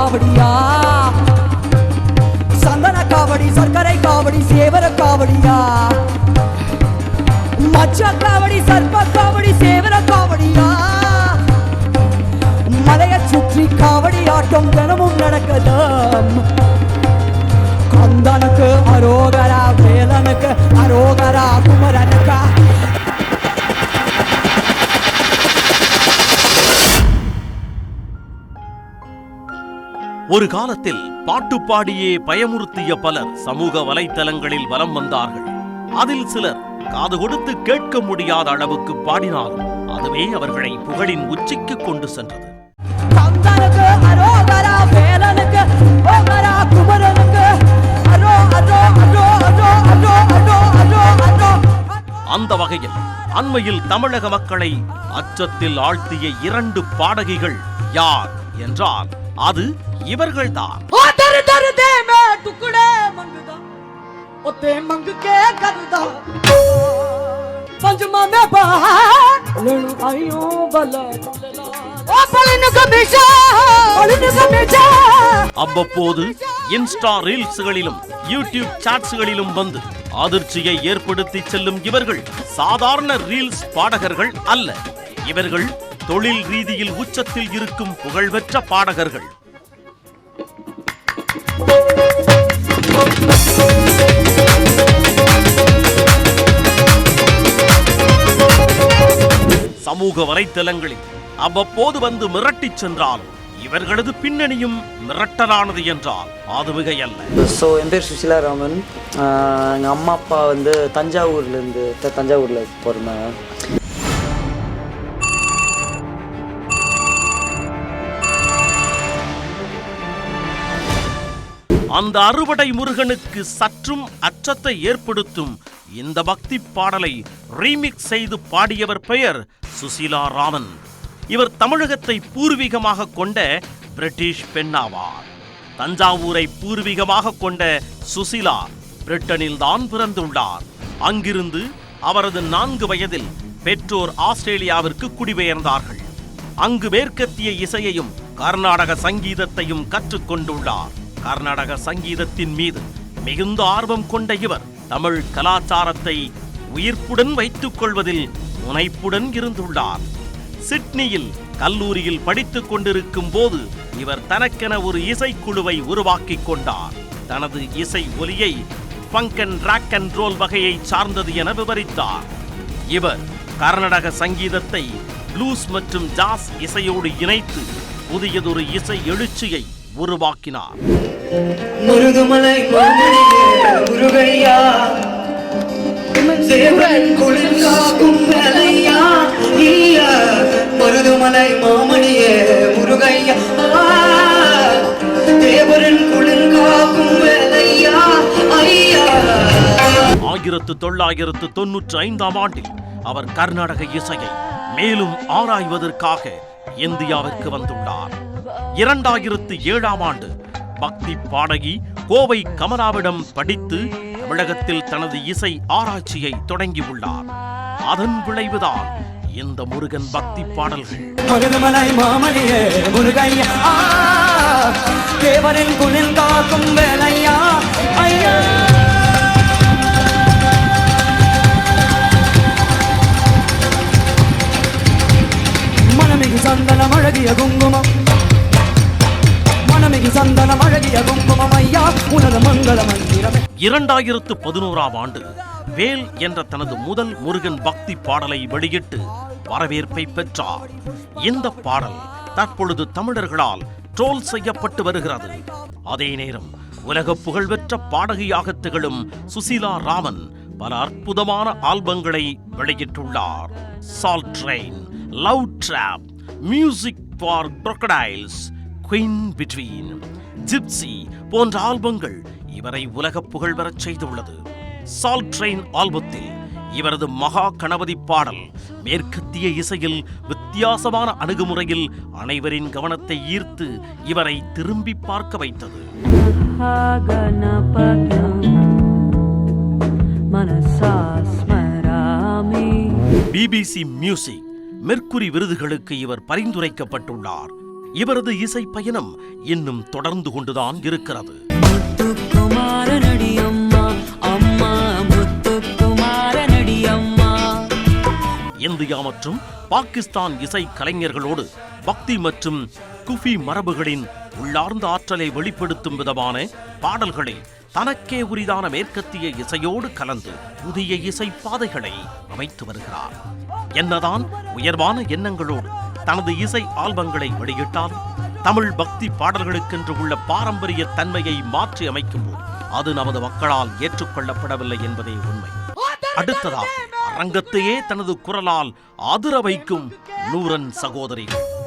காவடியா, சந்தன காவடி, சர்க்கரை காவடி, சேவர காவடியா, மச்ச காவடி, சர்ப்ப காவடி, சேவர காவடியா, மலைய சுற்றி காவடி ஆட்டம் தினமும் நடக்குதாம். கந்தனுக்கு அரோகரா, வேலனுக்கு அரோகரா, குமரனுக்கு. ஒரு காலத்தில் பாட்டு பாடியே பயமுறுத்திய பலர் சமூக வலைத்தளங்களில் வலம் வந்தார்கள். அதில் சிலர் காது கொடுத்து கேட்க முடியாத அளவுக்கு பாடினாலும் அதுவே அவர்களை புகழின் உச்சிக்கு கொண்டு சென்றது. கந்தனுக்கு அரோகரா, வேலனுக்கு அரோகரா, குமரனுக்கு அரோ அரோ அரோ அரோ அரோ அரோ அரோ அரோ. அந்த வகையில் அண்மையில் தமிழக மக்களை அச்சத்தில் ஆழ்த்திய 2 பாடகிகள் யார் என்றால் அது இவர்கள்தான். அவ்வப்போது இன்ஸ்டா ரீல்ஸ்களிலும் யூடியூப் சாட்ஸ்களிலும் வந்து அதிர்ச்சியை ஏற்படுத்தி செல்லும் இவர்கள் சாதாரண ரீல்ஸ் பாடகர்கள் அல்ல. இவர்கள் தொழில் ரீதியில் உச்சத்தில் இருக்கும் புகழ்பெற்ற பாடகர்கள். சமூக வலைத்தளங்களில் அவ்வப்போது வந்து மிரட்டிச் சென்றாலும் இவர்களது பின்னணியும் மிரட்டலானது என்றால் அது மிகையல்ல. என் பேர் சுசிலா ராமன். எங்கள் அம்மா அப்பா வந்து தஞ்சாவூர்ல பிறந்தாங்க. அந்த அறுவடை முருகனுக்கு சற்றும் அச்சத்தை ஏற்படுத்தும் இந்த பக்தி பாடலை ரீமிக்ஸ் செய்து பாடியவர் பெயர் சுசிலா ராமன். இவர் தமிழகத்தை பூர்வீகமாக கொண்ட பிரிட்டிஷ் பெண்ணாவார். தஞ்சாவூரை பூர்வீகமாக கொண்ட சுசிலா பிரிட்டனில் தான் பிறந்துள்ளார். அங்கிருந்து அவரது 4 வயதில் பெற்றோர் ஆஸ்திரேலியாவிற்கு குடிபெயர்ந்தார்கள். அங்கு மேற்கத்திய இசையையும் கர்நாடக சங்கீதத்தையும் கற்றுக்கொண்டுள்ளார். கர்நாடக சங்கீதத்தின் மீது மிகுந்த ஆர்வம் கொண்ட இவர் தமிழ் கலாச்சாரத்தை உயிர்ப்புடன் வைத்துக் கொள்வதில் முனைப்புடன் இருந்துள்ளார். சிட்னியில் கல்லூரியில் படித்துக் கொண்டிருக்கும் போது இவர் தனக்கென ஒரு இசைக்குழுவை உருவாக்கிக் கொண்டார். தனது இசை ஒலியை punk and rock and roll வகையை சார்ந்தது என விவரித்தார். இவர் கர்நாடக சங்கீதத்தை ப்ளூஸ் மற்றும் ஜாஸ் இசையோடு இணைத்து புதியதொரு இசை எழுச்சியை உருவாக்கினார். முருகுமலை முருகையா, தேவன் குளிர் காக்கும் வேலையா, மருதுமலை மாமணியே முருகையா, தேவன் குளிர் காக்கும் வேலையா ஐயா. 1995ஆம் ஆண்டில் அவர் கர்நாடக இசையை மேலும் ஆராய்வதற்காக இந்தியாவிற்கு வந்துள்ளார். 2007ஆம் ஆண்டு பக்தி பாடகி கோவை கமலாவிடம் படித்து தமிழகத்தில் தனது இசை ஆராய்ச்சியை தொடங்கியுள்ளார். அதன் விளைவுதான் இந்த முருகன் பக்தி பாடல்கள். மருதமலை மாமணியே முருகையா, தேவரின் குளிர் காக்கும் வேலையா ஐயா. மனமிகு சந்தனம் அழகிய குங்குமம், மனமிகு சந்தனம் அழகிய குங்குமம் ஐயா, உனது மங்கள மந்திரமே. 2011ஆம் ஆண்டு வேல் என்ற தனது முதல் முருகன் பக்தி பாடலை வெளியிட்டு வரவேற்பை பெற்றார். இந்த பாடல் தற்பொழுது தமிழர்களால் ட்ரோல் செய்யப்பட்டு வருகிறது. அதே நேரம் உலக புகழ்பெற்ற பாடகியாக திகழும் சுசிலா ராமன் பல அற்புதமான ஆல்பங்களை வெளியிட்டுள்ளார். Salt train, love drop, music for crocodiles, queen between, gypsy போன்ற ஆல்பங்கள் இவரை உலக புகழ் பெறச் செய்துள்ளது. சால்ட் ட்ரெயின் ஆல்பத்தில் இவரது மகா கணபதி பாடல் மேற்கத்திய இசையில் வித்தியாசமான அணுகுமுறையில் அனைவரின் கவனத்தை ஈர்த்து இவரை திரும்பி பார்க்க வைத்தது. BBC மியூசிக், மெர்க்குரி விருதுகளுக்கு இவர் பரிந்துரைக்கப்பட்டுள்ளார். இவரது இசை பயணம் இன்னும் தொடர்ந்து கொண்டுதான் இருக்கிறது. இந்தியா மற்றும் பாகிஸ்தான் இசை கலைஞர்களோடு பக்தி மற்றும் குஃபி மரபுகளின் உள்ளார்ந்த ஆற்றலை வெளிப்படுத்தும் விதமான பாடல்களை தனக்கே உரிதான மேற்கத்திய இசையோடு கலந்து புதிய இசை பாதைகளை அமைத்து வருகிறார். என்னதான் உயர்வான எண்ணங்களோடு தனது இசை ஆல்பங்களை வெளியிட்டால் தமிழ் பக்தி பாடல்களுக்கென்று உள்ள பாரம்பரிய தன்மையை மாற்றி அமைக்கும் போது அது நமது மக்களால் ஏற்றுக்கொள்ளப்படவில்லை என்பதே உண்மை. அடுத்ததாக அரங்கத்தையே தனது குரலால் அதிர வைக்கும் நூரன் சகோதரிகள்.